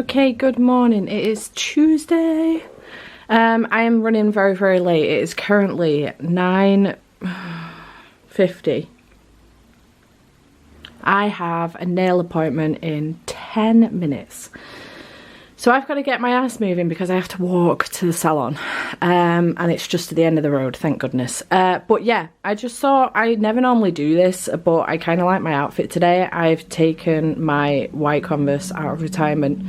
Okay, good morning. It is Tuesday. I am running very, very late. It is currently 9:50. I have a nail appointment in 10 minutes. So I've got to get my ass moving because I have to walk to the salon. And it's just at the end of the road, thank goodness. But yeah, I just thought, I never normally do this, but I kind of like my outfit today. I've taken my white Converse out of retirement,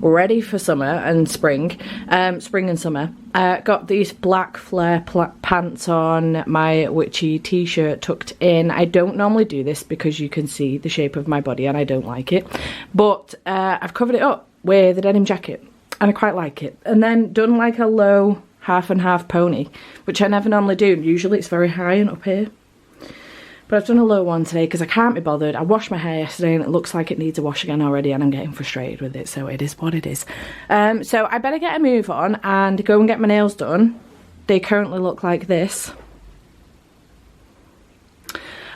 ready for summer and spring and summer. Got these black flare pants on, my witchy t-shirt tucked in. I don't normally do this because you can see the shape of my body and I don't like it, but I've covered it up with a denim jacket and I quite like it, and then done like a low half and half pony, which I never normally do. Usually it's very high and up here, but I've done a low one today because I can't be bothered. I washed my hair yesterday and it looks like it needs a wash again already, and I'm getting frustrated with it, so it is what it is. So I better get a move on and go and get my nails done. They currently look like this,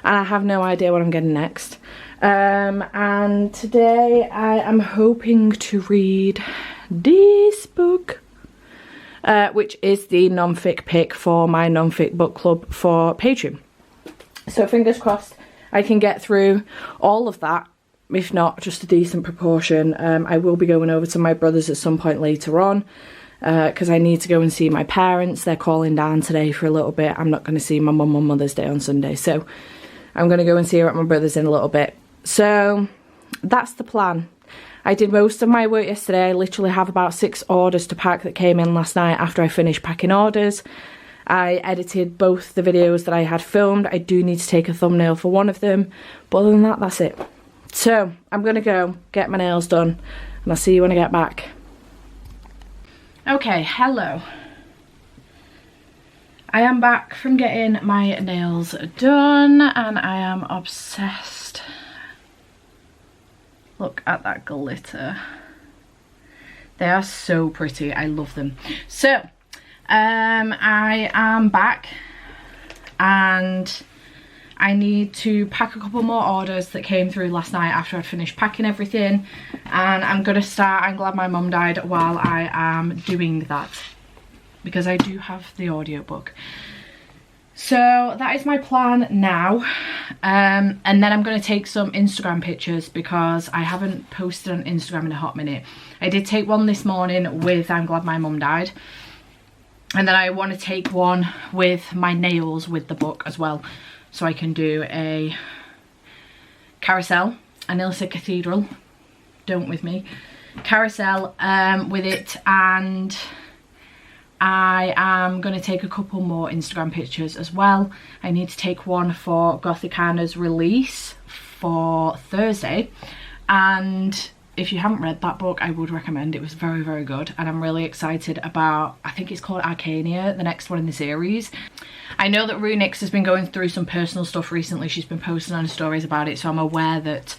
and I have no idea what I'm getting next. And today I am hoping to read this book, which is the non-fic pick for my non-fic book club for Patreon. So fingers crossed I can get through all of that, if not just a decent proportion. I will be going over to my brother's at some point later on because I need to go and see my parents. They're calling down today for a little bit. I'm not going to see my mum on Mother's Day on Sunday, so I'm going to go and see her at my brother's in a little bit. So that's the plan. I did most of my work yesterday. I literally have about 6 orders to pack that came in last night after I finished packing orders. I edited both the videos that I had filmed. I do need to take a thumbnail for one of them, but other than that, that's it. So I'm gonna go get my nails done and I'll see you when I get back. Okay, hello. I am back from getting my nails done and I am obsessed. Look at that glitter. They are so pretty. I love them. So, I am back and I need to pack a couple more orders that came through last night after I'd finished packing everything, and I'm gonna start I'm Glad My Mum Died while I am doing that because I do have the audiobook. So that is my plan now, and then I'm going to take some Instagram pictures because I haven't posted on Instagram in a hot minute. I did take one this morning with I'm Glad My Mum Died, and then I want to take one with my nails with the book as well, so I can do a carousel. I nearly said cathedral, don't with me, carousel with it, and I am going to take a couple more Instagram pictures as well. I need to take one for Gothic Anna's release for Thursday, and if you haven't read that book, I would recommend. It was very, very good, and I'm really excited about, I think it's called Arcania, the next one in the series. I know that Runix has been going through some personal stuff recently. She's been posting on stories about it, so I'm aware that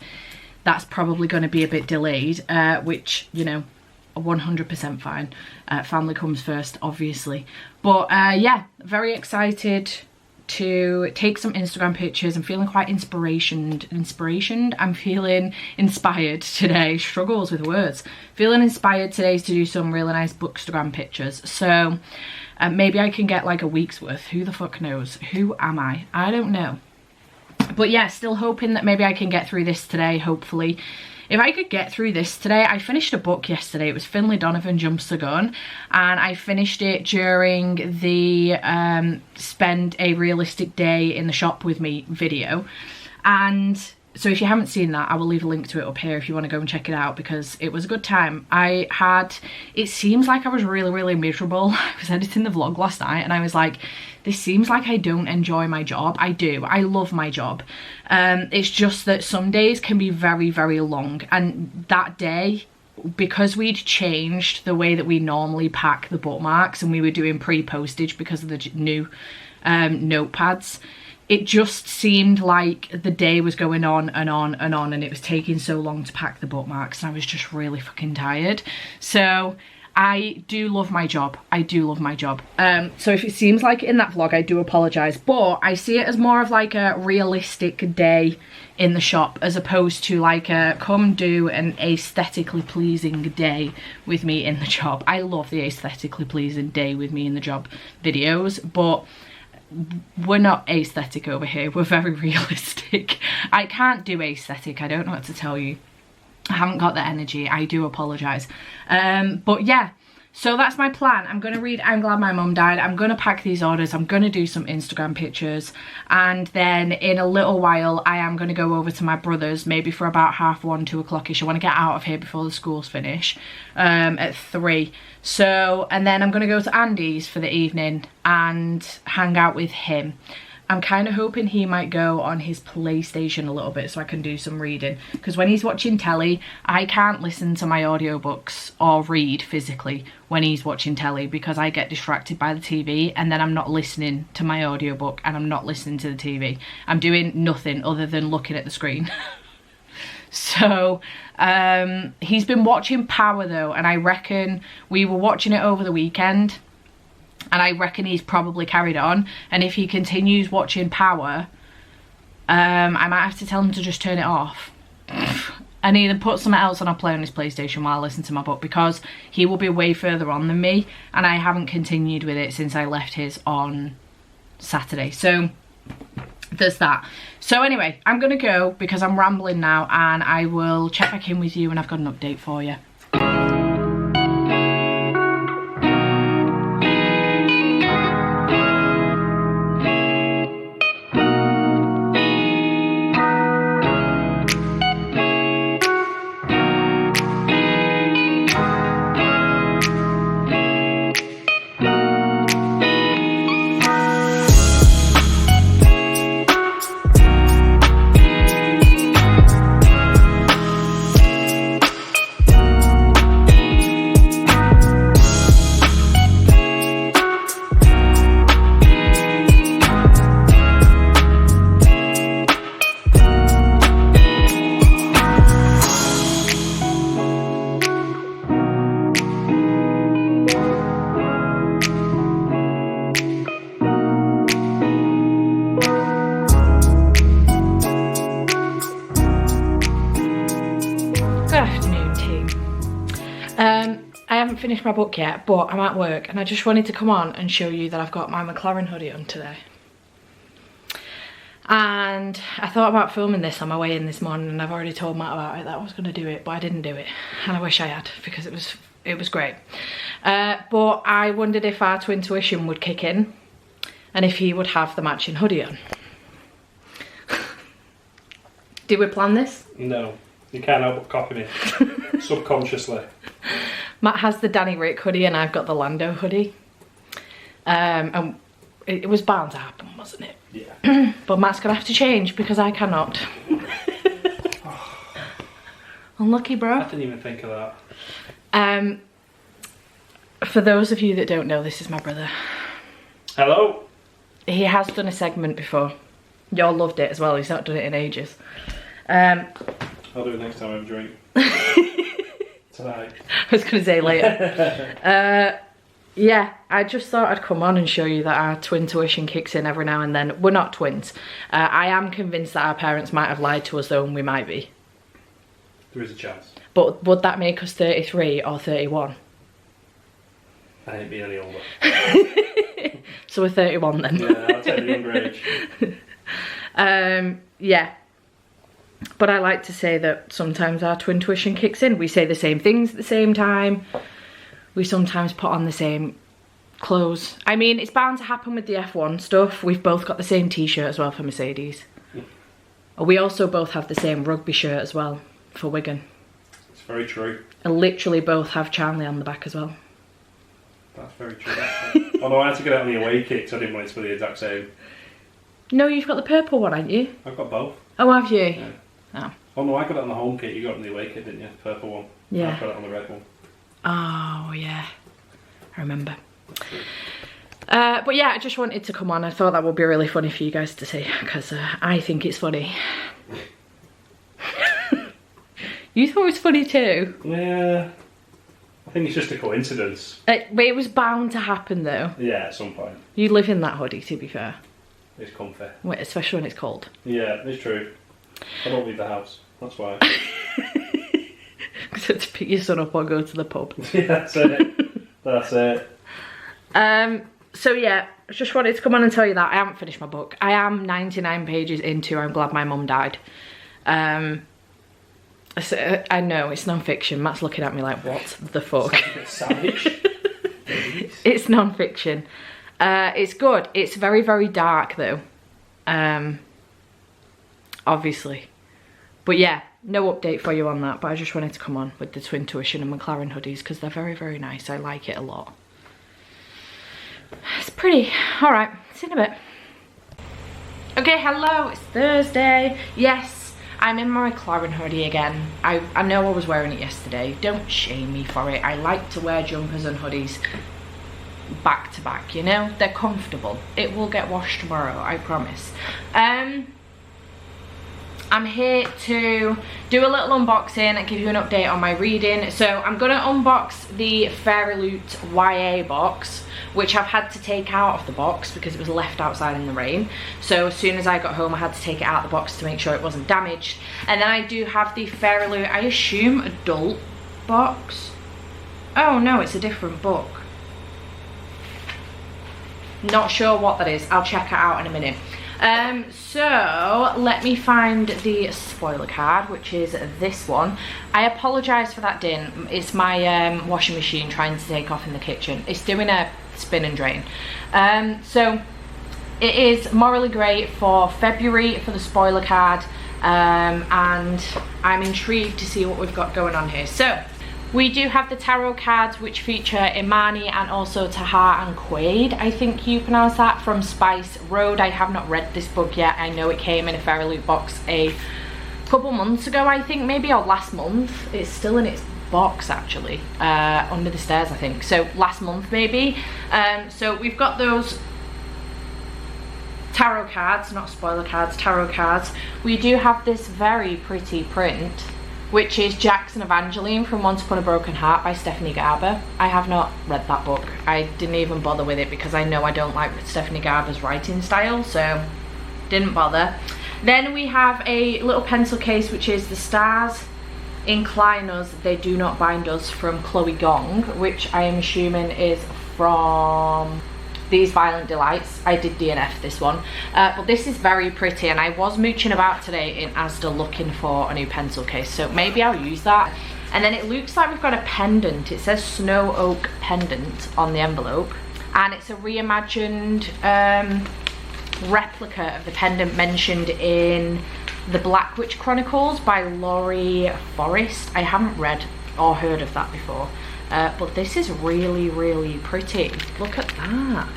that's probably going to be a bit delayed, which, you know, 100% fine. Family comes first, obviously, but yeah, very excited to take some Instagram pictures. I'm feeling quite inspirationed. I'm feeling inspired today. Struggles with words. Feeling inspired today to do some really nice bookstagram pictures, so maybe I can get like a week's worth. Who the fuck knows? Who am I don't know, but yeah, still hoping that maybe I can get through this today, hopefully. If I could get through this today, I finished a book yesterday. It was Finlay Donovan Jumps the Gun, and I finished it during the Spend a Realistic Day in the Shop with Me video. And so if you haven't seen that, I will leave a link to it up here if you want to go and check it out, because it was a good time. It seems like I was really, really miserable. I was editing the vlog last night and I was like, this seems like I don't enjoy my job. I do. I love my job. It's just that some days can be very, very long. And that day, because we'd changed the way that we normally pack the bookmarks and we were doing pre-postage because of the new notepads, it just seemed like the day was going on and on and on, and it was taking so long to pack the bookmarks, and I was just really fucking tired. So I do love my job. I do love my job. So if it seems like in that vlog, I do apologise. But I see it as more of like a realistic day in the shop as opposed to like a come do an aesthetically pleasing day with me in the job. I love the aesthetically pleasing day with me in the job videos, but we're not aesthetic over here. We're very realistic. I can't do aesthetic. I don't know what to tell you. I haven't got the energy. I do apologise. But yeah, so that's my plan. I'm going to read I'm Glad My Mum Died. I'm going to pack these orders. I'm going to do some Instagram pictures. And then in a little while, I am going to go over to my brother's, maybe for about 1:30, 2 o'clock-ish. I want to get out of here before the schools finish at 3. So, and then I'm going to go to Andy's for the evening and hang out with him. I'm kind of hoping he might go on his PlayStation a little bit so I can do some reading. Because when he's watching telly, I can't listen to my audiobooks or read physically when he's watching telly because I get distracted by the TV and then I'm not listening to my audiobook and I'm not listening to the TV. I'm doing nothing other than looking at the screen. So he's been watching Power though, and I reckon we were watching it over the weekend. And I reckon he's probably carried on. And if he continues watching Power, I might have to tell him to just turn it off. And either put something else on or play on his PlayStation while I listen to my book, because he will be way further on than me. And I haven't continued with it since I left his on Saturday. So there's that. So anyway, I'm going to go because I'm rambling now. And I will check back in with you when I've got an update for you. I haven't finished my book yet, but I'm at work and I just wanted to come on and show you that I've got my McLaren hoodie on today. And I thought about filming this on my way in this morning, and I've already told Matt about it that I was going to do it, but I didn't do it. And I wish I had, because it was great. But I wondered if our twin tuition would kick in and if he would have the matching hoodie on. Did we plan this? No, you can't help but copy me subconsciously. Matt has the Danny Rick hoodie and I've got the Lando hoodie. And it was bound to happen, wasn't it? Yeah. But Matt's gonna have to change because I cannot. Unlucky, bro. I didn't even think of that. For those of you that don't know, this is my brother. Hello. He has done a segment before. Y'all loved it as well. He's not done it in ages. I'll do it next time I have a drink. Tonight. I was going to say later. Yeah, I just thought I'd come on and show you that our twin tuition kicks in every now and then. We're not twins. I am convinced that our parents might have lied to us though, and we might be. There is a chance. But would that make us 33 or 31? I ain't been any older. So we're 31 then. Yeah, I'll take the younger age. Yeah. But I like to say that sometimes our twin tuition kicks in. We say the same things at the same time. We sometimes put on the same clothes. I mean, it's bound to happen with the F1 stuff. We've both got the same t-shirt as well for Mercedes. We also both have the same rugby shirt as well for Wigan. It's very true. And literally both have Charlie on the back as well. That's very true, actually. Although I had to get it on the away kit, so I didn't want it to be the exact same. No, you've got the purple one, haven't you? I've got both. Oh, have you? Yeah. Oh. Oh no, I got it on the home kit. You got it on the away kit, didn't you? The purple one. Yeah. I got it on the red one. Oh, yeah. I remember. But yeah, I just wanted to come on. I thought that would be really funny for you guys to see, because I think it's funny. You thought it was funny too? Yeah. I think it's just a coincidence. But it was bound to happen though. Yeah, at some point. You live in that hoodie, to be fair. It's comfy. Wait, especially when it's cold. Yeah, it's true. I don't leave the house. That's why. To pick your son up or go to the pub. Yeah, that's it. That's it. So yeah, I just wanted to come on and tell you that I haven't finished my book. I am 99 pages into I'm Glad My Mum Died. So, I know, it's non-fiction. Matt's looking at me like, what the fuck? It's a bit savage. It's non-fiction. It's good. It's very, very dark though. Obviously. But yeah, no update for you on that. But I just wanted to come on with the Twin Tuition and McLaren hoodies because they're very, very nice. I like it a lot. It's pretty. All right, see you in a bit. Okay, hello, it's Thursday. Yes, I'm in my McLaren hoodie again. I know I was wearing it yesterday. Don't shame me for it. I like to wear jumpers and hoodies back to back, you know? They're comfortable. It will get washed tomorrow, I promise. I'm here to do a little unboxing and give you an update on my reading. So I'm going to unbox the Fairyloot YA box, which I've had to take out of the box because it was left outside in the rain. So as soon as I got home, I had to take it out of the box to make sure it wasn't damaged. And then I do have the Fairyloot, I assume, adult box. Oh no, it's a different book. Not sure what that is. I'll check it out in a minute. So let me find the spoiler card, which is this one. I apologise for that din. It's my washing machine trying to take off in the kitchen. It's doing a spin and drain. So it is morally great for February for the spoiler card, and I'm intrigued to see what we've got going on here. So we do have the tarot cards which feature Imani and also Tahar and Quaid, I think you pronounce that, from Spice Road. I have not read this book yet. I know it came in a Fairyloot box a couple months ago, I think, maybe, or last month. It's still in its box actually, under the stairs I think, so last month maybe. So we've got those tarot cards, not spoiler cards, tarot cards. We do have this very pretty print, which is Jackson Evangeline from Once Upon a Broken Heart by Stephanie Garber. I have not read that book. I didn't even bother with it because I know I don't like Stephanie Garber's writing style, so didn't bother. Then we have a little pencil case, which is The Stars Incline Us, They Do Not Bind Us from Chloe Gong, which I am assuming is from These Violent Delights. I did DNF this one, but this is very pretty, and I was mooching about today in Asda looking for a new pencil case, so maybe I'll use that. And then it looks like we've got a pendant. It says Snow Oak Pendant on the envelope, and it's a reimagined replica of the pendant mentioned in The Black Witch Chronicles by Laurie Forrest. I haven't read or heard of that before. But this is really, really pretty. Look at that.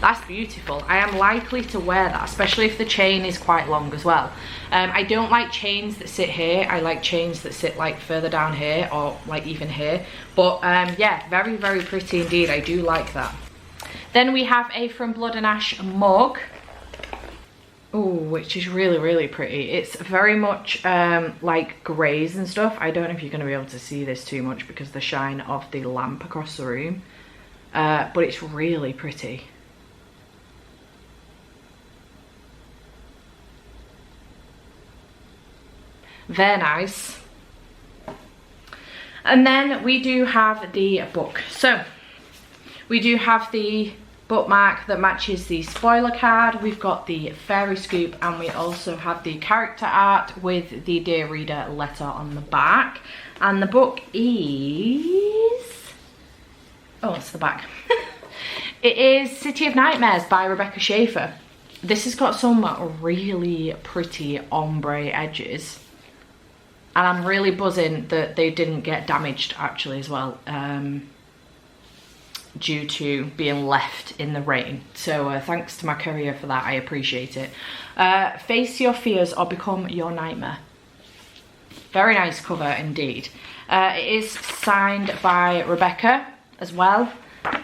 That's beautiful. I am likely to wear that, especially if the chain is quite long as well. I don't like chains that sit here. I like chains that sit like further down here, or like even here. But yeah, very, very pretty indeed. I do like that. Then we have a From Blood and Ash mug. Ooh, which is really, really pretty. It's very much like greys and stuff. I don't know if you're going to be able to see this too much because of the shine of the lamp across the room. But it's really pretty. Very nice. And then we do have the book. So we do have the bookmark that matches the spoiler card. We've got the fairy scoop, and we also have the character art with the Dear Reader letter on the back. And the book is, oh, it's the back. It is City of Nightmares by Rebecca Schaeffer. This has got some really pretty ombre edges, and I'm really buzzing that they didn't get damaged actually as well, due to being left in the rain. So thanks to my courier for that, I appreciate it. Face Your Fears or Become Your Nightmare. Very nice cover indeed. It is signed by Rebecca as well,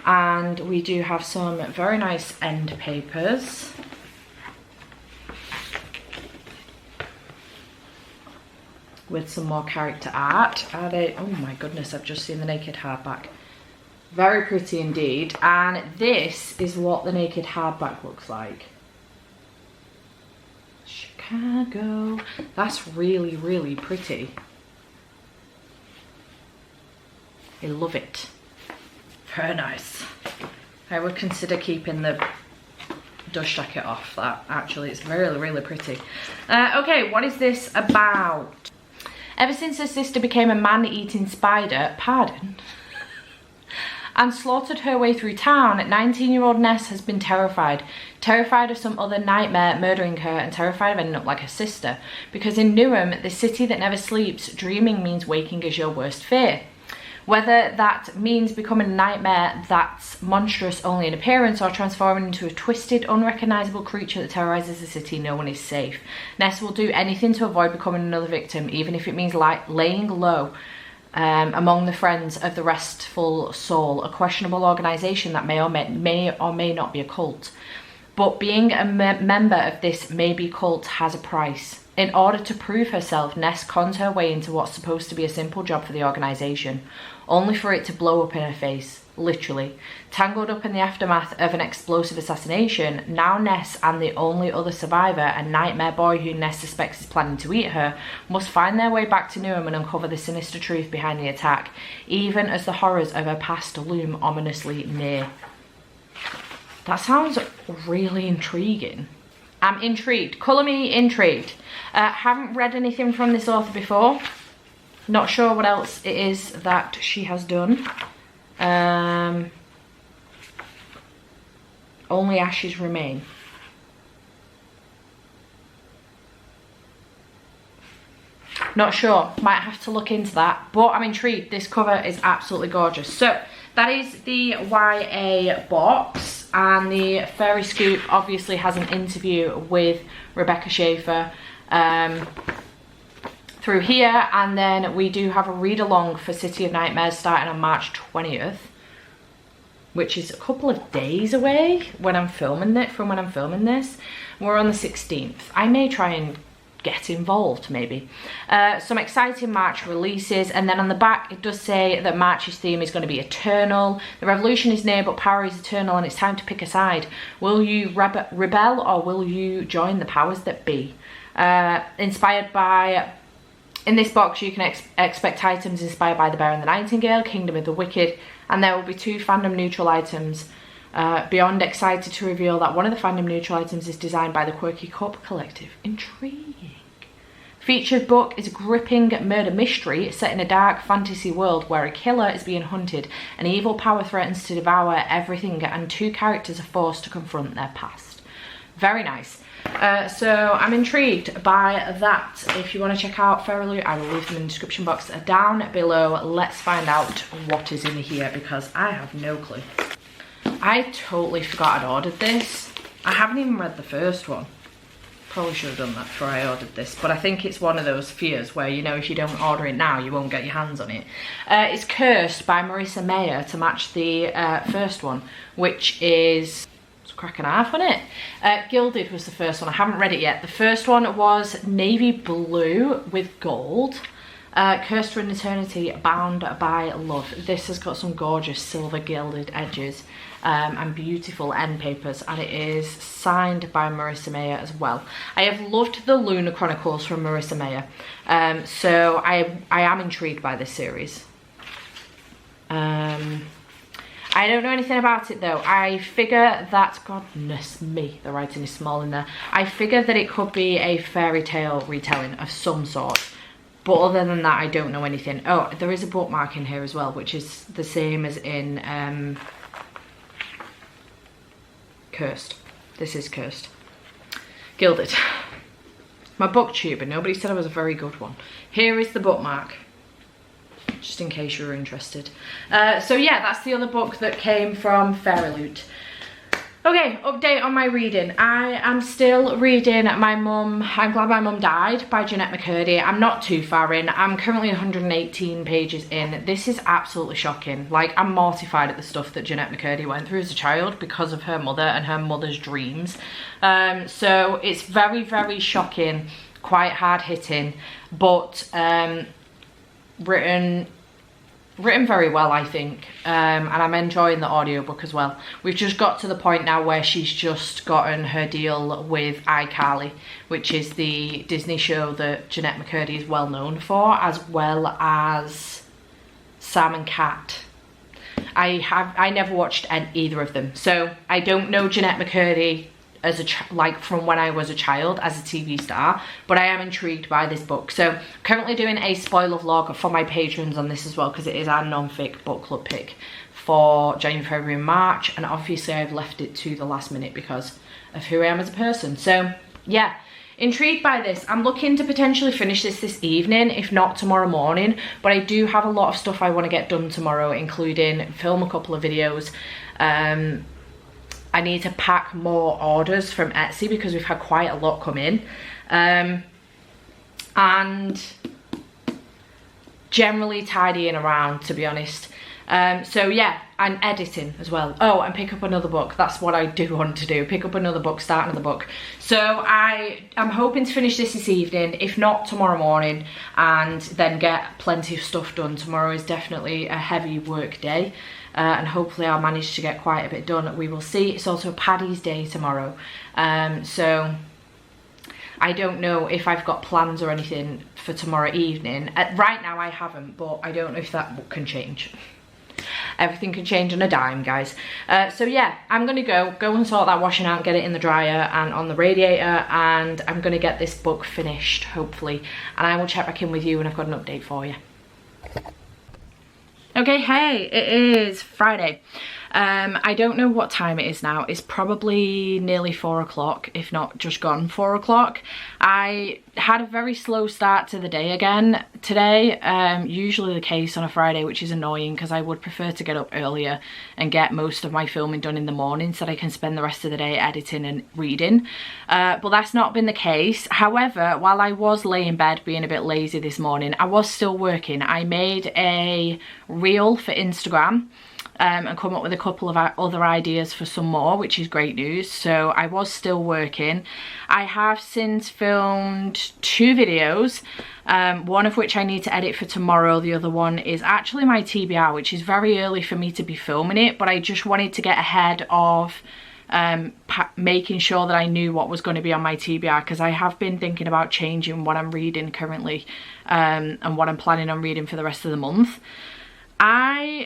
and we do have some very nice end papers. with some more character art. Are they? Oh my goodness, I've just seen the naked hardback. Very pretty indeed. And this is what the naked hardback looks like. Chicago. That's really, really pretty. I love it. Very nice. I would consider keeping the dust jacket off that. Actually, it's really, really pretty. Okay, what is this about? Ever since her sister became a man-eating spider, pardon, and slaughtered her way through town, 19-year-old Ness has been terrified. Terrified of some other nightmare murdering her and terrified of ending up like her sister. Because in Newham, the city that never sleeps, dreaming means waking as your worst fear. Whether that means becoming a nightmare that's monstrous only in appearance or transforming into a twisted, unrecognisable creature that terrorises the city, no one is safe. Ness will do anything to avoid becoming another victim, even if it means laying low among the friends of the Restful Soul, a questionable organisation that may or may not be a cult. But being a member of this maybe cult has a price. In order to prove herself, Ness cons her way into what's supposed to be a simple job for the organisation, only for it to blow up in her face, literally. Tangled up in the aftermath of an explosive assassination, now Ness and the only other survivor, a nightmare boy who Ness suspects is planning to eat her, must find their way back to Newham and uncover the sinister truth behind the attack, even as the horrors of her past loom ominously near. That sounds really intriguing. I'm intrigued. Colour me intrigued. Haven't read anything from this author before. Not sure what else it is that she has done. Only Ashes Remain. Not sure. Might have to look into that. But I'm intrigued. This cover is absolutely gorgeous. So that is the YA box. And the Fairy Scoop obviously has an interview with Rebecca Schaefer through here. And then we do have a read-along for City of Nightmares starting on March 20th. Which is a couple of days away when I'm filming it, from when I'm filming this. We're on the 16th. I may try and get involved maybe. Some exciting March releases, and then on the back it does say that March's theme is going to be eternal. The revolution is near but power is eternal and it's time to pick a side. Will you rebel or will you join the powers that be? Inspired by, in this box you can expect items inspired by The Bear and the Nightingale, Kingdom of the Wicked, and there will be 2 fandom neutral items. Beyond excited to reveal that one of the fandom neutral items is designed by the Quirky Corp Collective. Intriguing. Featured book is a gripping murder mystery set in a dark fantasy world where a killer is being hunted, an evil power threatens to devour everything, and 2 characters are forced to confront their past. Very nice. So I'm intrigued by that. If you want to check out Fairyloot, I will leave them in the description box down below. Let's find out what is in here because I have no clue. I totally forgot I'd ordered this. I haven't even read the first one. Probably should have done that before I ordered this, but I think it's one of those fears where, you know, if you don't order it now, you won't get your hands on it. It's Cursed by Marissa Mayer to match the first one, which is... it's a crack and a half on it. Gilded was the first one. I haven't read it yet. The first one was navy blue with gold. Cursed for an Eternity, Bound by Love. This has got some gorgeous silver gilded edges and beautiful end papers, and it is signed by Marissa Mayer as well. I have loved the Lunar Chronicles from Marissa Mayer, so I am intrigued by this series. I don't know anything about it though. I figure that, goodness me, the writing is small in there. I figure that it could be a fairy tale retelling of some sort. But other than that, I don't know anything. Oh, there is a bookmark in here as well, which is the same as in Cursed. This is Cursed. Gilded. My booktuber, nobody said I was a very good one. Here is the bookmark, just in case you were interested. So yeah, that's the other book that came from Fairyloot. Okay, update on my reading. I am still reading I'm Glad My Mum Died by Jeanette McCurdy. I'm not too far in. I'm currently 118 pages in. This is absolutely shocking. Like, I'm mortified at the stuff that Jeanette McCurdy went through as a child because of her mother and her mother's dreams. So it's very, very shocking quite hard hitting, but written very well, I think, and I'm enjoying the audiobook as well. We've just got to the point now where she's just gotten her deal with iCarly, which is the Disney show that Jeanette McCurdy is well known for, as well as Sam and Cat. I never watched either of them, so I don't know Jeanette McCurdy as from when I was a child as a TV star, but I am intrigued by this book. So currently doing a spoiler vlog for my patrons on this as well, because it is our non-fic book club pick for January, February and March, and obviously I've left it to the last minute because of who I am as a person. So yeah, intrigued by this. I'm looking to potentially finish this evening, if not tomorrow morning, but I do have a lot of stuff I want to get done tomorrow, including film a couple of videos. I need to pack more orders from Etsy because we've had quite a lot come in, and generally tidying around, to be honest. So yeah, and editing as well. Oh, and pick up another book. That's what I do want to do, pick up another book, start another book. So I'm hoping to finish this evening, if not tomorrow morning, and then get plenty of stuff done. Tomorrow is definitely a heavy work day. And hopefully I'll manage to get quite a bit done. We will see. It's also Paddy's Day tomorrow, so I don't know if I've got plans or anything for tomorrow evening. Right now I haven't, but I don't know if that can change. Everything can change on a dime, guys. So yeah, I'm gonna go and sort that washing out, get it in the dryer and on the radiator, and I'm gonna get this book finished, hopefully, and I will check back in with you when I've got an update for you. Okay, hey, it is Friday. I don't know what time it is now. It's probably nearly 4 o'clock, if not just gone 4 o'clock. I had a very slow start to the day again today. Usually the case on a Friday, which is annoying because I would prefer to get up earlier and get most of my filming done in the morning so that I can spend the rest of the day editing and reading. But that's not been the case. However, while I was laying in bed being a bit lazy this morning, I was still working. I made a reel for Instagram. And come up with a couple of other ideas for some more, which is great news. So I was still working. I have since filmed 2 videos, one of which I need to edit for tomorrow. The other one is actually my TBR, which is very early for me to be filming it, but I just wanted to get ahead of making sure that I knew what was going to be on my TBR, because I have been thinking about changing what I'm reading currently, and what I'm planning on reading for the rest of the month.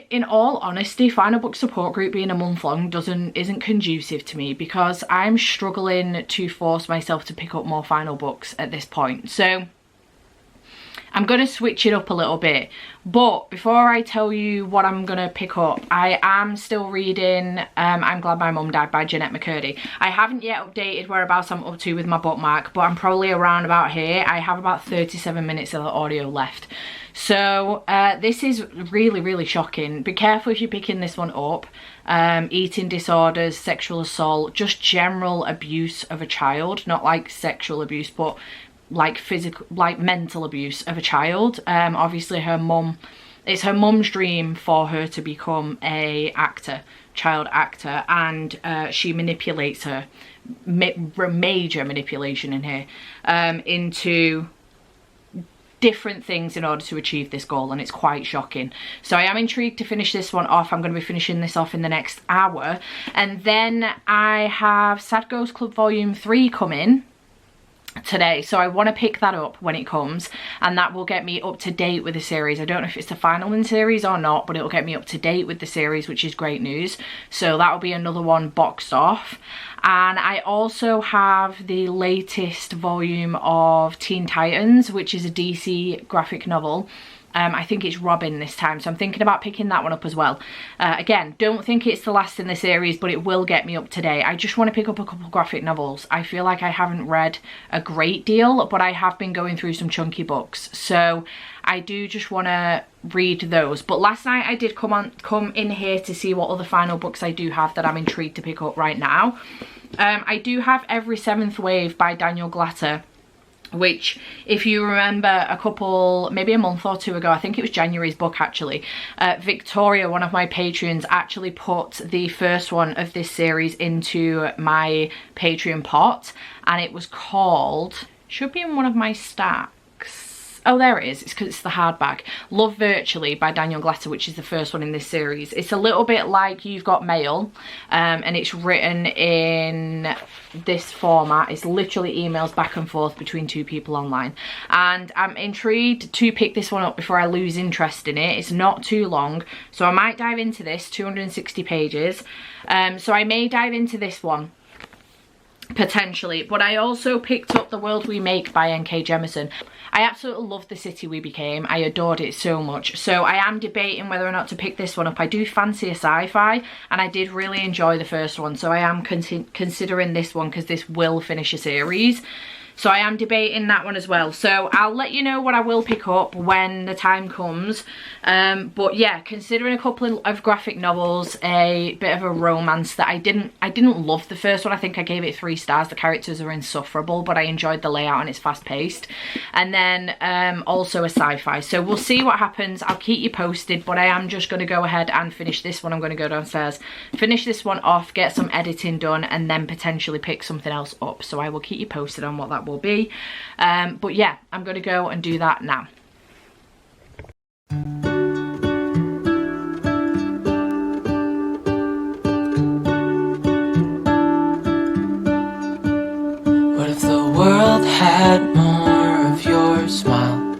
In all honesty, Final Book Support Group being a month long isn't conducive to me, because I'm struggling to force myself to pick up more Final books at this point. So I'm going to switch it up a little bit. But before I tell you what I'm going to pick up, I am still reading I'm Glad My Mum Died by Jeanette McCurdy. I haven't yet updated whereabouts I'm up to with my bookmark, but I'm probably around about here. I have about 37 minutes of the audio left. So this is really, really shocking. Be careful if you're picking this one up. Eating disorders, sexual assault, just general abuse of a child. Not like sexual abuse, but like physical, like mental abuse of a child. Obviously her mum, it's her mum's dream for her to become a actor, child actor, and she manipulates her, major manipulation in here, into different things in order to achieve this goal, and it's quite shocking. So I am intrigued to finish this one off. I'm going to be finishing this off in the next hour, and then I have Sad Ghost Club Volume 3 coming today, so I want to pick that up when it comes, and that will get me up to date with the series. I don't know if it's the final in series or not, but it'll get me up to date with the series, which is great news. So that'll be another one boxed off. And I also have the latest volume of Teen Titans, which is a DC graphic novel. I think it's Robin this time, so I'm thinking about picking that one up as well. Again, don't think it's the last in the series, but it will get me up to date. I just want to pick up a couple of graphic novels. I feel like I haven't read a great deal, but I have been going through some chunky books, so I do just want to read those. But last night I did come in here to see what other final books I do have that I'm intrigued to pick up right now. I do have Every Seventh Wave by Daniel Glatter, which, if you remember maybe a month or two ago, I think it was January's book actually, Victoria, one of my patrons, actually put the first one of this series into my Patreon pot, and it was called, should be in one of my stacks. Oh, there it is. It's because it's the hardback. Love Virtually by Daniel Gletter, which is the first one in this series. It's a little bit like You've Got Mail, and it's written in this format. It's literally emails back and forth between two people online. And I'm intrigued to pick this one up before I lose interest in it. It's not too long, so I might dive into this, 260 pages. So I may dive into this one potentially, but I also picked up The World We Make by N.K. Jemisin. I absolutely loved The City We Became. I adored it so much, so I am debating whether or not to pick this one up. I do fancy a sci-fi, and I did really enjoy the first one, so I am considering this one because this will finish a series. So I am debating that one as well. So I'll let you know what I will pick up when the time comes. But yeah, considering a couple of graphic novels, a bit of a romance that I didn't love the first one. I think I gave it 3 stars. The characters are insufferable, but I enjoyed the layout and it's fast paced. And then also a sci-fi. So we'll see what happens. I'll keep you posted, but I am just going to go ahead and finish this one. I'm going to go downstairs, finish this one off, get some editing done, and then potentially pick something else up. So I will keep you posted on what that will be. But yeah, I'm going to go and do that now. What if the world had more of your smile?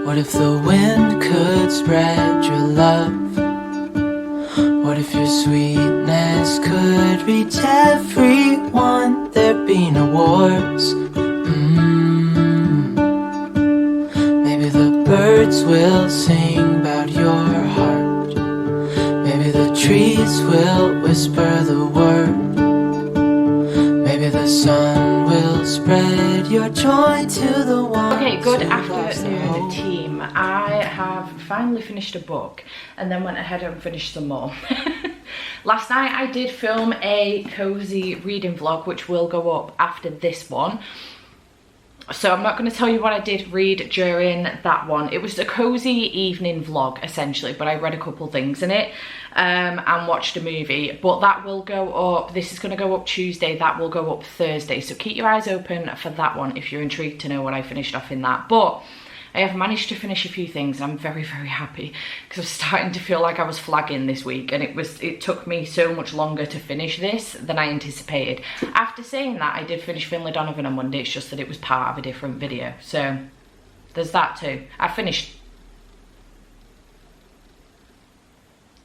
What if the wind could spread your love? What if your sweetness could reach everyone? There'd be no wars. Maybe the birds will sing about your heart. Maybe the trees will whisper the word. Maybe the sun will spread your joy to the one. Okay, good afternoon, team. I have finally finished a book and then went ahead and finished some more. Last night I did film a cozy reading vlog, which will go up after this one. So I'm not going to tell you what I did read during that one. It was a cozy evening vlog essentially, but I read a couple things in it and watched a movie. But that will go up, this is going to go up Tuesday, that will go up Thursday. So keep your eyes open for that one if you're intrigued to know what I finished off in that. But I have managed to finish a few things. I'm very, very happy because I was starting to feel like I was flagging this week, and it took me so much longer to finish this than I anticipated. After saying that, I did finish Finlay Donovan on Monday. It's just that it was part of a different video. So there's that too. I finished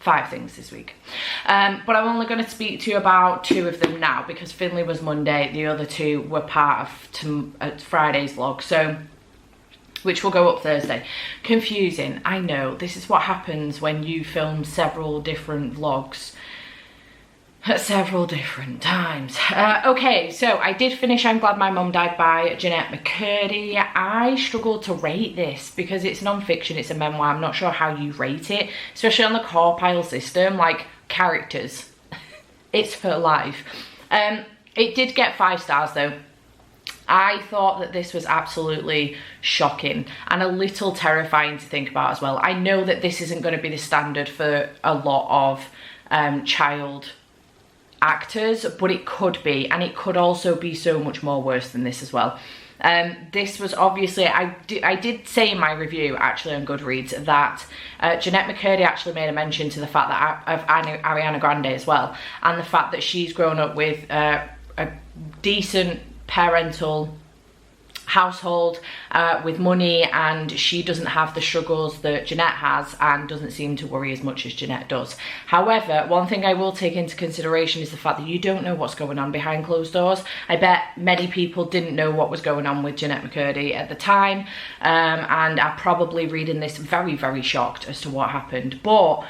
5 things this week. But I'm only going to speak to you about 2 of them now because Finlay was Monday. The other 2 were part of Friday's vlog. So, which will go up Thursday. Confusing, I know. This is what happens when you film several different vlogs at several different times. Okay, so I did finish I'm Glad My Mum Died by Jeanette McCurdy. I struggled to rate this because it's non-fiction, it's a memoir. I'm not sure how you rate it, especially on the core pile system, like characters. It's her life. It did get 5 stars though. I thought that this was absolutely shocking and a little terrifying to think about as well. I know that this isn't going to be the standard for a lot of child actors, but it could be, and it could also be so much more worse than this as well. This was obviously, I did say in my review actually on Goodreads that Jeanette McCurdy actually made a mention to the fact that of Ariana Grande as well, and the fact that she's grown up with a decent parental household with money, and she doesn't have the struggles that Jeanette has and doesn't seem to worry as much as Jeanette does. However, one thing I will take into consideration is the fact that you don't know what's going on behind closed doors. I bet many people didn't know what was going on with Jeanette McCurdy at the time, and are probably reading this very, very shocked as to what happened. But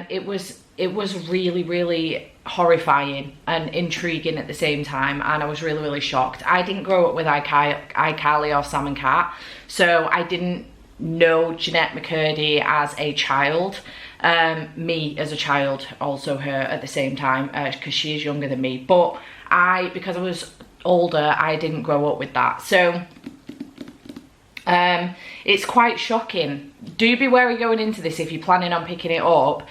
it was really, really horrifying and intriguing at the same time, and I was really, really shocked. I didn't grow up with iCarly or Sam and Cat, so I didn't know Jeanette McCurdy as a child. Me as a child, also her at the same time, because she is younger than me, but because I was older, I didn't grow up with that. So It's quite shocking. Do be wary going into this if you're planning on picking it up,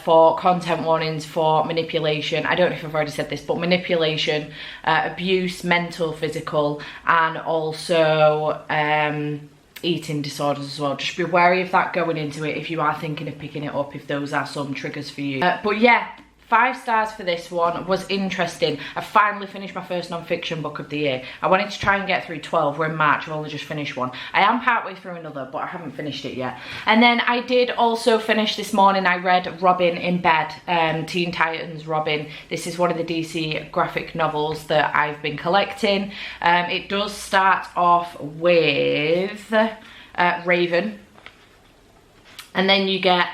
for content warnings for manipulation. I don't know if I've already said this, but manipulation, abuse, mental, physical, and also eating disorders as well. Just be wary of that going into it if you are thinking of picking it up, if those are some triggers for you. But yeah, 5 stars for this one. Was interesting. I finally finished my first non-fiction book of the year. I wanted to try and get through 12. We're in March. I've only just finished one. I am partway through another, but I haven't finished it yet. And then I did also finish this morning. I read Robin in bed, Teen Titans Robin. This is one of the DC graphic novels that I've been collecting. It does start off with Raven, and then you get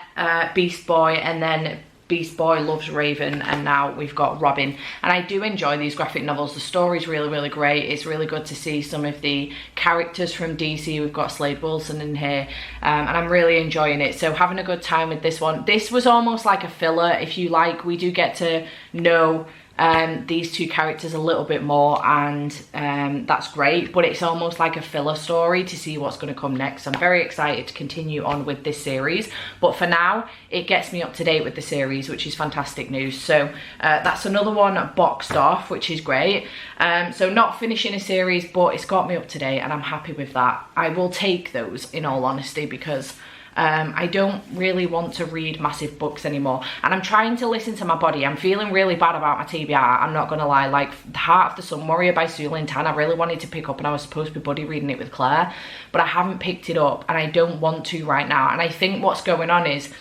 Beast Boy, and then Beast Boy loves Raven, and now we've got Robin. And I do enjoy these graphic novels. The story's really, really great. It's really good to see some of the characters from DC. We've got Slade Wilson in here, and I'm really enjoying it. So having a good time with this one. This was almost like a filler, if you like. We do get to know these 2 characters a little bit more, and that's great, but it's almost like a filler story to see what's going to come next. I'm very excited to continue on with this series, but for now it gets me up to date with the series, which is fantastic news. So that's another one boxed off, which is great. So not finishing a series, but it's got me up to date, and I'm happy with that. I will take those, in all honesty, because I don't really want to read massive books anymore, and I'm trying to listen to my body. I'm feeling really bad about my TBR, I'm not gonna lie. Like The Heart of the Sun Warrior by Sue Lin Tan, I really wanted to pick up, and I was supposed to be buddy reading it with Claire, but I haven't picked it up, and I don't want to right now. And I think what's going on is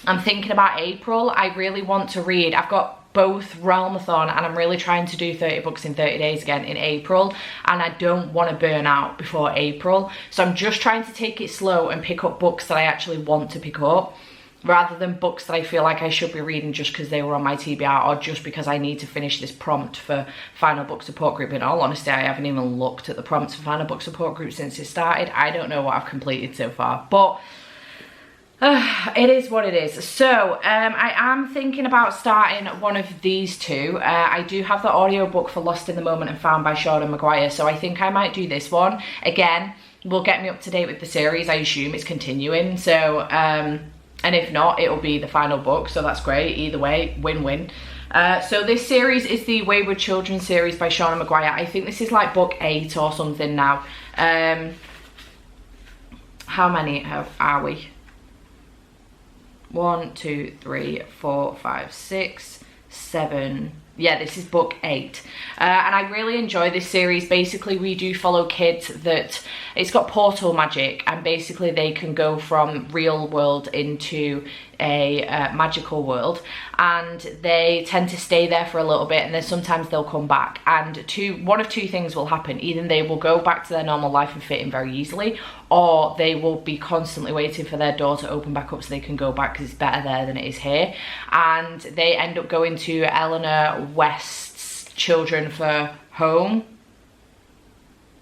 I'm thinking about April. I really want to read. I've got both Realmathon, and I'm really trying to do 30 books in 30 days again in April, and I don't want to burn out before April. So I'm just trying to take it slow and pick up books that I actually want to pick up, rather than books that I feel like I should be reading just because they were on my TBR, or just because I need to finish this prompt for Final Book Support Group. In all honesty, I haven't even looked at the prompts for Final Book Support Group since it started. I don't know what I've completed so far, but it is what it is. So I am thinking about starting one of these 2. I do have the audiobook for Lost in the Moment and Found by Sean Maguire, so I think I might do this one. Again, will get me up to date with the series. I assume it's continuing, so and if not, it'll be the final book, so that's great. Either way, win-win. So this series is the Wayward Children series by Sean Maguire. I think this is like book 8 or something now. How many are we? 1, 2, 3, 4, 5, 6, 7. Yeah, this is book 8. And I really enjoy this series. Basically, we do follow kids that, it's got portal magic, and basically they can go from real world into a magical world, and they tend to stay there for a little bit, and then sometimes they'll come back, and one of two things will happen. Either they will go back to their normal life and fit in very easily, or they will be constantly waiting for their door to open back up so they can go back, because it's better there than it is here. And they end up going to Eleanor West's Children for Home.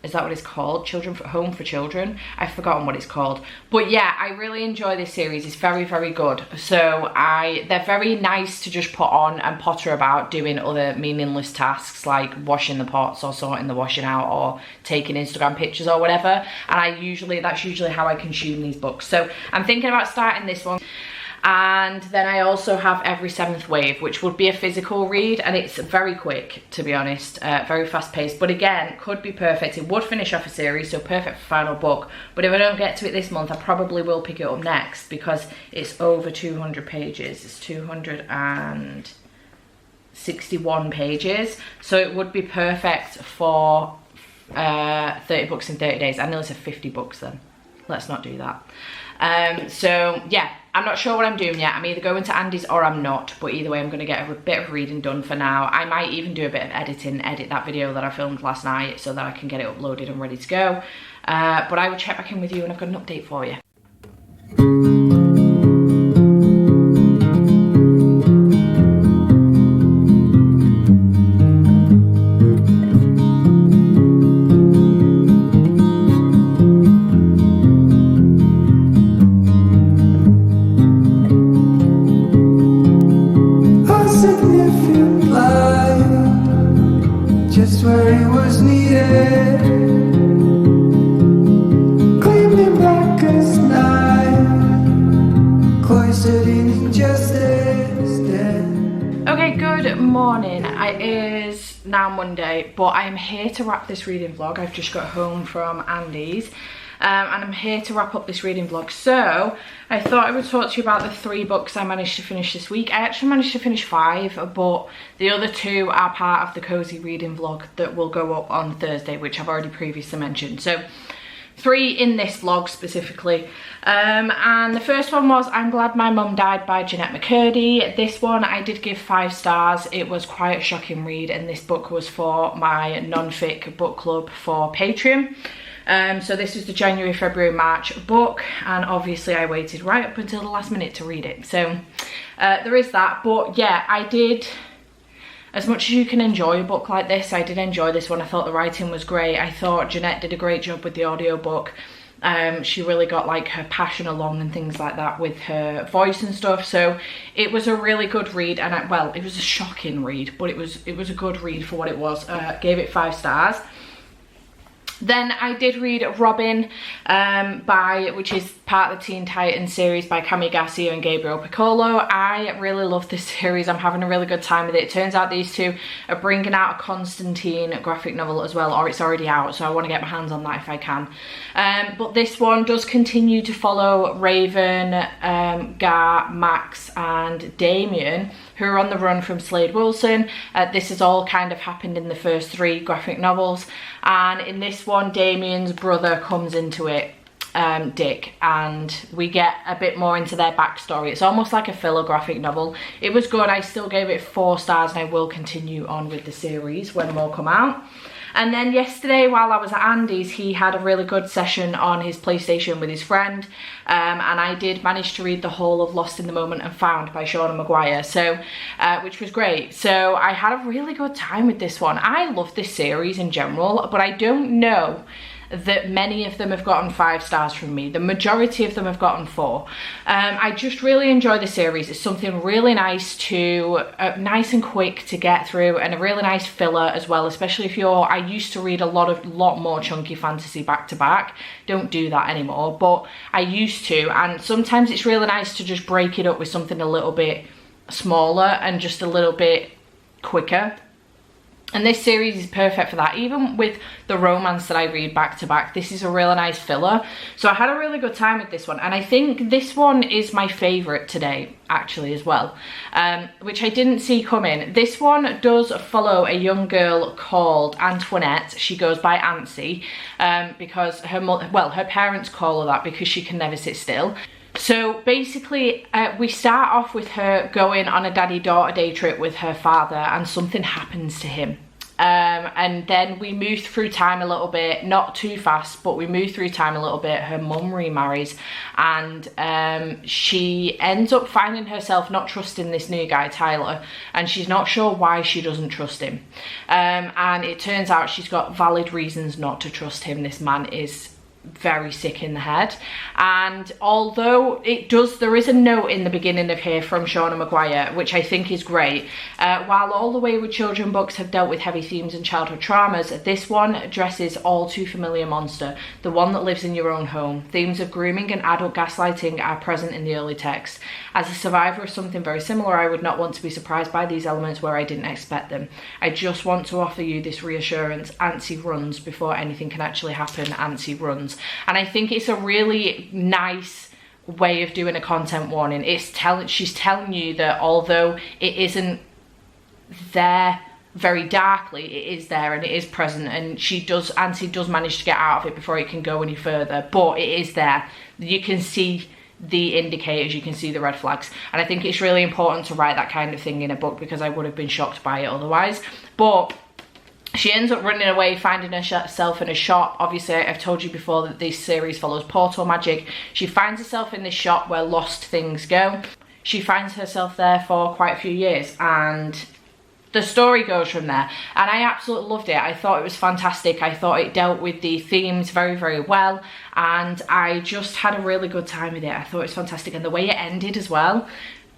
Is that what it's called? Home for Children? I've forgotten what it's called. But yeah, I really enjoy this series. It's very, very good. So they're very nice to just put on and potter about doing other meaningless tasks like washing the pots or sorting the washing out or taking Instagram pictures or whatever. And that's usually how I consume these books. So I'm thinking about starting this one. And then I also have Every Seventh Wave, which would be a physical read, and it's very quick, to be honest, very fast paced, but again, could be perfect. It would finish off a series, so perfect for final book, but if I don't get to it this month, I probably will pick it up next, because it's over 200 pages. It's 261 pages, so it would be perfect for 30 books in 30 days. I nearly said 50 books then. Let's not do that. So yeah, I'm not sure what I'm doing yet. I'm either going to Andy's or I'm not, but either way I'm going to get a bit of reading done for now. I might even do a bit of editing, edit that video that I filmed last night so that I can get it uploaded and ready to go. But I will check back in with you when I've got an update for you. Just where it was needed. is now Monday, but I'm here to wrap this reading vlog. I've just got home from Andy's. And I'm here to wrap up this reading vlog. So I thought I would talk to you about the 3 books I managed to finish this week. I actually managed to finish 5, but the other 2 are part of the cozy reading vlog that will go up on Thursday, which I've already previously mentioned. So 3 in this vlog specifically. And the first one was I'm Glad My Mum Died by Jeanette McCurdy. This one I did give 5 stars. It was quite a shocking read, and this book was for my non-fic book club for Patreon. So this is the January, February, March book, and obviously I waited right up until the last minute to read it. So there is that, but yeah, I did, as much as you can enjoy a book like this, I did enjoy this one. I thought the writing was great. I thought Jeanette did a great job with the audiobook. She really got like her passion along and things like that with her voice and stuff. So it was a really good read, and well, it was a shocking read, but it was a good read for what it was. Gave it 5 stars. Then I did read Robin, which is part of the Teen Titans series by Cami Garcia and Gabriel Piccolo. I really love this series. I'm having a really good time with it. It turns out these 2 are bringing out a Constantine graphic novel as well, or it's already out, so I want to get my hands on that if I can. But this one does continue to follow Raven, Gar, Max and Damien, who are on the run from Slade Wilson. This has all kind of happened in the first 3 graphic novels, and in this one Damien's brother comes into it, Dick, and we get a bit more into their backstory. It's almost like a filler graphic novel. It was good. I still gave it 4 stars, and I will continue on with the series when more come out. And then yesterday, while I was at Andy's, he had a really good session on his PlayStation with his friend, and I did manage to read the whole of Lost in the Moment and Found by Shauna Maguire, so which was great. So I had a really good time with this one. I love this series in general, but I don't know that many of them have gotten 5 stars from me. The majority of them have gotten 4. I just really enjoy the series. It's something really nice nice and quick to get through, and a really nice filler as well, especially if I used to read a lot more chunky fantasy back to back. Don't do that anymore, but I used to, and sometimes it's really nice to just break it up with something a little bit smaller and just a little bit quicker. And this series is perfect for that. Even with the romance that I read back to back, this is a really nice filler. So I had a really good time with this one, and I think this one is my favourite today actually as well, which I didn't see coming. This one does follow a young girl called Antoinette. She goes by Antsy because her parents call her that because she can never sit still. So basically we start off with her going on a daddy-daughter day trip with her father, and something happens to him. And then we move through time a little bit, not too fast, but we move through time a little bit. Her mum remarries, and she ends up finding herself not trusting this new guy, Tyler, and she's not sure why she doesn't trust him. And it turns out she's got valid reasons not to trust him. This man is very sick in the head, and although there is a note in the beginning of here from Shauna Maguire, which I think is great. While all the Wayward Children books have dealt with heavy themes and childhood traumas, this one addresses all too familiar monster, the one that lives in your own home. Themes of grooming and adult gaslighting are present in the early text. As a survivor of something very similar, I would not want to be surprised by these elements where I didn't expect them. I just want to offer you this reassurance. Antsy runs before anything can actually happen. Antsy runs. And I think it's a really nice way of doing a content warning. She's telling you that although it isn't there very darkly, it is there and it is present, and Antsy does manage to get out of it before it can go any further, but it is there. You can see the indicators, you can see the red flags, and I think it's really important to write that kind of thing in a book, because I would have been shocked by it otherwise. But she ends up running away, finding herself in a shop. Obviously, I've told you before that this series follows portal magic. She finds herself in this shop where lost things go. She finds herself there for quite a few years, and the story goes from there. And I absolutely loved it. I thought it was fantastic. I thought it dealt with the themes very, very well, and I just had a really good time with it. I thought it was fantastic, and the way it ended as well,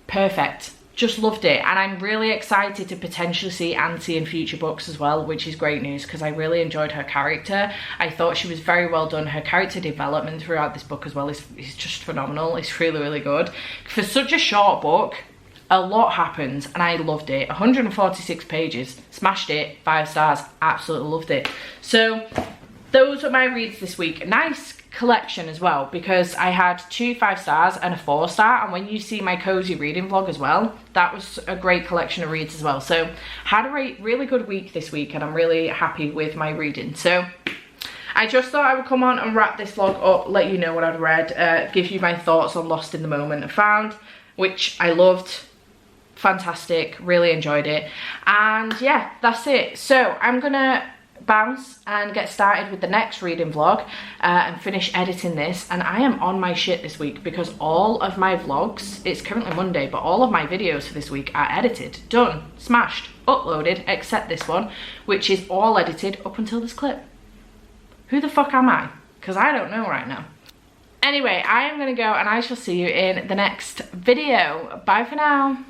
perfect. Just loved it, and I'm really excited to potentially see Antsy in future books as well, which is great news because I really enjoyed her character. I thought she was very well done. Her character development throughout this book as well is just phenomenal. It's really, really good. For such a short book, a lot happens and I loved it. 146 pages, smashed it, 5 stars, absolutely loved it. So those were my reads this week. Nice collection as well, because I had 2 5 stars and a 4 star, and when you see my cozy reading vlog as well, that was a great collection of reads as well. So had a really good week this week, and I'm really happy with my reading. So I just thought I would come on and wrap this vlog up, let you know what I'd read, give you my thoughts on Lost in the Moment and Found, which I loved. Fantastic, really enjoyed it. And yeah, that's it. So I'm gonna bounce and get started with the next reading vlog and finish editing this. And I am on my shit this week because all of my vlogs, it's currently Monday, but all of my videos for this week are edited, done, smashed, uploaded, except this one, which is all edited up until this clip. Who the fuck am I? Because I don't know right now. Anyway, I am gonna go and I shall see you in the next video. Bye for now.